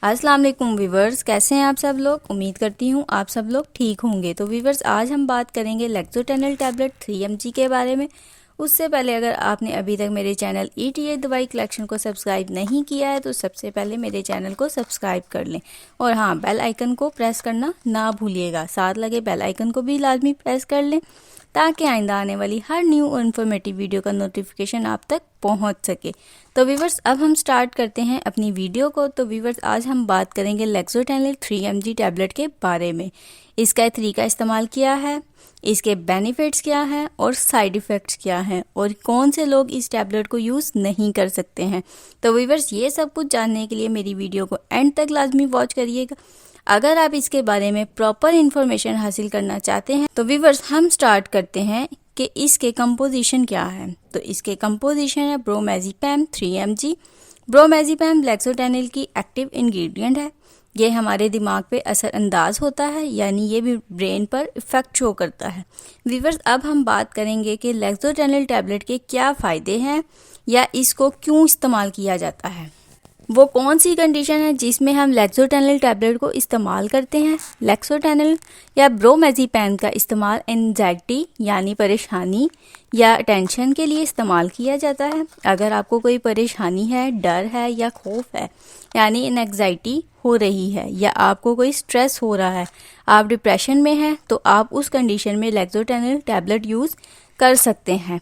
अस्सलाम वालेकुम व्यूवर्स, कैसे हैं आप सब लोग। उम्मीद करती हूँ आप सब लोग ठीक होंगे। तो व्यूवर्स, आज हम बात करेंगे लेक्सोटेनल टैबलेट 3 mg के बारे में। उससे पहले अगर आपने अभी तक मेरे चैनल ETA दवाई कलेक्शन को सब्सक्राइब नहीं किया है तो सबसे पहले मेरे चैनल को सब्सक्राइब कर लें और हाँ, बेल आइकन को प्रेस करना ना भूलिएगा। साथ लगे बेल आइकन को भी लाजमी प्रेस कर लें ताकि आइंदा आने वाली हर न्यू और इन्फॉर्मेटिव वीडियो का नोटिफिकेशन आप तक पहुंच सके। तो व्यूवर्स, अब हम स्टार्ट करते हैं अपनी वीडियो को। तो व्यूवर्स, आज हम बात करेंगे लेक्सोटेनल 3 mg टैबलेट के बारे में। इसका तरीका इस्तेमाल क्या है, इसके बेनिफिट्स क्या हैं और साइड इफ़ेक्ट्स क्या हैं और कौन से लोग इस टैबलेट को यूज़ नहीं कर सकते हैं। तो व्यूवर्स, ये सब कुछ जानने के लिए मेरी वीडियो को एंड तक लाजमी वॉच करिएगा। अगर आप इसके बारे में प्रॉपर इन्फॉर्मेशन हासिल करना चाहते हैं तो व्यूवर्स, हम स्टार्ट करते हैं कि इसके कंपोजिशन क्या है। तो इसके कंपोजिशन है ब्रोमेज़ेपैम 3 mg। ब्रोमेज़ेपैम लेक्सोटेनल की एक्टिव इंग्रेडिएंट है। ये हमारे दिमाग पे असरअंदाज होता है, यानी ये भी ब्रेन पर इफेक्ट शो करता है। व्यूवर्स, अब हम बात करेंगे कि लेक्सोटेनल टैबलेट के क्या फ़ायदे हैं या इसको क्यों इस्तेमाल किया जाता है। वो कौन सी कंडीशन है जिसमें हम लेक्सोटेनल टैबलेट को इस्तेमाल करते हैं। लेक्सोटेनल या ब्रोमेज़ेपैम का इस्तेमाल एंजाइटी यानी परेशानी या टेंशन के लिए इस्तेमाल किया जाता है। अगर आपको कोई परेशानी है, डर है या खौफ है, यानी एंजाइटी हो रही है या आपको कोई स्ट्रेस हो रहा है, आप डिप्रेशन में हैं, तो आप उस कंडीशन में लेक्सोटेनल टैबलेट यूज़ कर सकते हैं।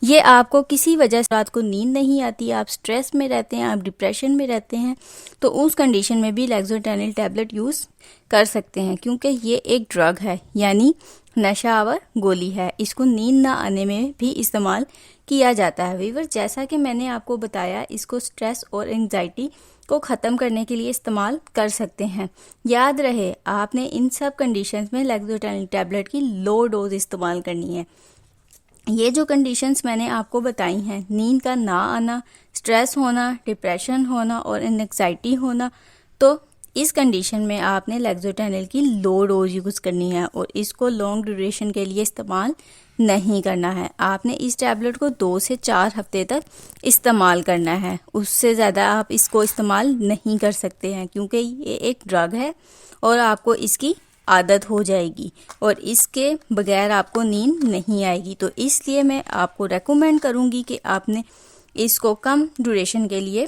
ये आपको किसी वजह से रात को नींद नहीं आती, आप स्ट्रेस में रहते हैं, आप डिप्रेशन में रहते हैं, तो उस कंडीशन में भी लेक्सोटेनल टैबलेट यूज़ कर सकते हैं, क्योंकि ये एक ड्रग है यानी नशावर गोली है। इसको नींद ना आने में भी इस्तेमाल किया जाता है। व्यूअर्स, जैसा कि मैंने आपको बताया, इसको स्ट्रेस और एंजाइटी को ख़त्म करने के लिए इस्तेमाल कर सकते हैं। याद रहे, आपने इन सब कंडीशंस में लेक्सोटेनल टैबलेट की लो डोज इस्तेमाल करनी है। ये जो कंडीशंस मैंने आपको बताई हैं, नींद का ना आना, स्ट्रेस होना, डिप्रेशन होना और एंजाइटी होना, तो इस कंडीशन में आपने लेक्सोटेनल की लो डोज यूज़ करनी है और इसको लॉन्ग ड्यूरेशन के लिए इस्तेमाल नहीं करना है। आपने इस टैबलेट को 2 से 4 हफ्ते तक इस्तेमाल करना है, उससे ज़्यादा आप इसको इस्तेमाल नहीं कर सकते हैं, क्योंकि ये एक ड्रग है और आपको इसकी आदत हो जाएगी और इसके बगैर आपको नींद नहीं आएगी। तो इसलिए मैं आपको रेकमेंड करूंगी कि आपने इसको कम ड्यूरेशन के लिए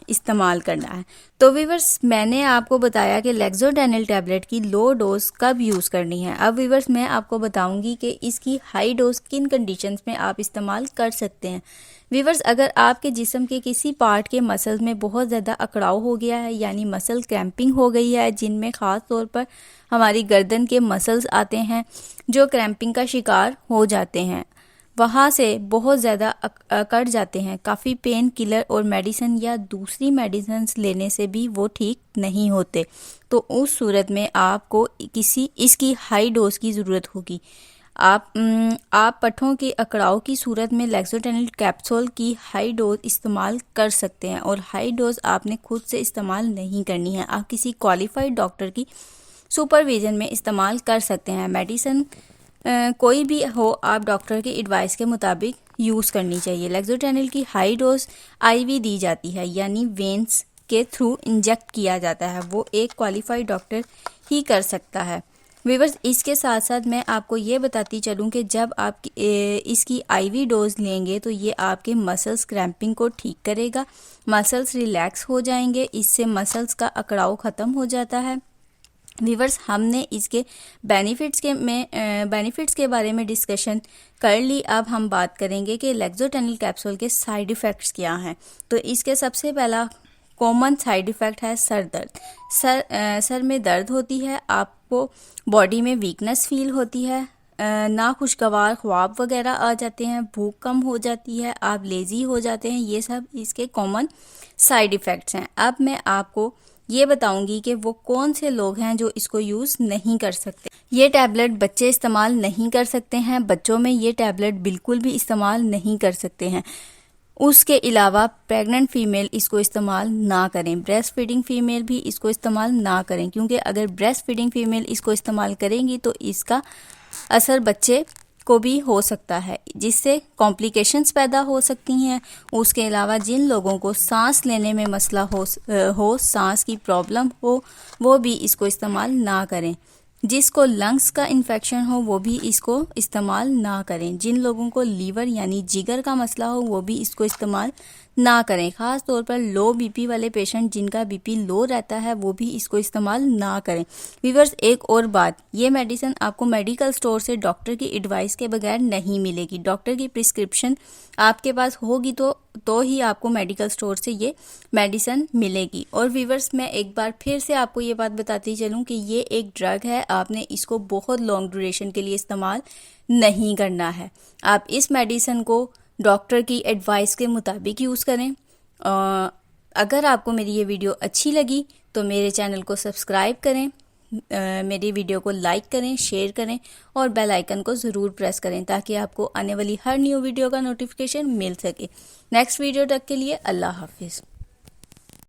इस्तेमाल करना है। तो व्यूवर्स, मैंने आपको बताया कि लेक्सोटेनल टैबलेट की लो डोज कब यूज़ करनी है। अब व्यूवर्स, मैं आपको बताऊंगी कि इसकी हाई डोज किन कंडीशंस में आप इस्तेमाल कर सकते हैं। व्यूवर्स, अगर आपके जिस्म के किसी पार्ट के मसल्स में बहुत ज़्यादा अकड़ाव हो गया है, यानी मसल क्रैम्पिंग हो गई है, जिनमें ख़ास तौर पर हमारी गर्दन के मसल्स आते हैं जो क्रैम्पिंग का शिकार हो जाते हैं, वहाँ से बहुत ज़्यादा अकड़ जाते हैं, काफ़ी पेन किलर और मेडिसिन या दूसरी मेडिसिन लेने से भी वो ठीक नहीं होते, तो उस सूरत में आपको इसकी हाई डोज की ज़रूरत होगी। आप पट्ठों के अकड़ाव की सूरत में लेक्सोटेनल कैप्सूल की हाई डोज इस्तेमाल कर सकते हैं और हाई डोज आपने खुद से इस्तेमाल नहीं करनी है, आप किसी क्वालिफाइड डॉक्टर की सुपरविजन में इस्तेमाल कर सकते हैं। मेडिसिन कोई भी हो, आप डॉक्टर की एडवाइस के मुताबिक यूज़ करनी चाहिए। लेक्सोटेनल की हाई डोज IV दी जाती है, यानी वेन्स के थ्रू इंजेक्ट किया जाता है, वो एक क्वालिफाइड डॉक्टर ही कर सकता है। व्यूअर्स, इसके साथ साथ मैं आपको ये बताती चलूँ कि जब आप इसकी IV डोज लेंगे तो ये आपके मसल्स क्रैम्पिंग को ठीक करेगा, मसल्स रिलैक्स हो जाएंगे, इससे मसल्स का अकड़ाव ख़त्म हो जाता है। व्यूअर्स, हमने इसके बेनिफिट्स के बारे में डिस्कशन कर ली। अब हम बात करेंगे कि लेक्सोटेनल कैप्सूल के साइड इफ़ेक्ट्स क्या हैं। तो इसके सबसे पहला कॉमन साइड इफ़ेक्ट है सर दर्द। सर में दर्द होती है, आपको बॉडी में वीकनेस फील होती है, नाखुशगवार ख्वाब वगैरह आ जाते हैं, भूख कम हो जाती है, आप लेज़ी हो जाते हैं। ये सब इसके कॉमन साइड इफ़ेक्ट्स हैं। अब मैं आपको ये बताऊंगी कि वो कौन से लोग हैं जो इसको यूज़ नहीं कर सकते। ये टैबलेट बच्चे इस्तेमाल नहीं कर सकते हैं, बच्चों में ये टैबलेट बिल्कुल भी इस्तेमाल नहीं कर सकते हैं। उसके अलावा प्रेग्नेंट फीमेल इसको इस्तेमाल ना करें, ब्रेस्ट फीडिंग फीमेल भी इसको इस्तेमाल ना करें, क्योंकि अगर ब्रेस्ट फीडिंग फीमेल इसको इस्तेमाल करेंगी तो इसका असर बच्चे को भी हो सकता है, जिससे कॉम्प्लिकेशंस पैदा हो सकती हैं। उसके अलावा जिन लोगों को सांस लेने में मसला हो सांस की प्रॉब्लम हो, वो भी इसको इस्तेमाल ना करें। जिसको लंग्स का इन्फेक्शन हो वो भी इसको इस्तेमाल ना करें। जिन लोगों को लीवर यानी जिगर का मसला हो वो भी इसको इस्तेमाल ना करें। ख़ास तौर पर लो बीपी वाले पेशेंट जिनका बीपी लो रहता है वो भी इसको इस्तेमाल ना करें। व्यूअर्स, एक और बात, ये मेडिसिन आपको मेडिकल स्टोर से डॉक्टर की एडवाइस के बगैर नहीं मिलेगी। डॉक्टर की प्रिस्क्रिप्शन आपके पास होगी तो ही आपको मेडिकल स्टोर से ये मेडिसिन मिलेगी। और व्यूअर्स, मैं एक बार फिर से आपको ये बात बताती चलूँ कि ये एक ड्रग है, आपने इसको बहुत लॉन्ग ड्यूरेशन के लिए इस्तेमाल नहीं करना है। आप इस मेडिसिन को डॉक्टर की एडवाइस के मुताबिक यूज़ करें। अगर आपको मेरी ये वीडियो अच्छी लगी तो मेरे चैनल को सब्सक्राइब करें, मेरी वीडियो को लाइक करें, शेयर करें और बेल आइकन को ज़रूर प्रेस करें ताकि आपको आने वाली हर न्यू वीडियो का नोटिफिकेशन मिल सके। नेक्स्ट वीडियो तक के लिए अल्लाह हाफिज़।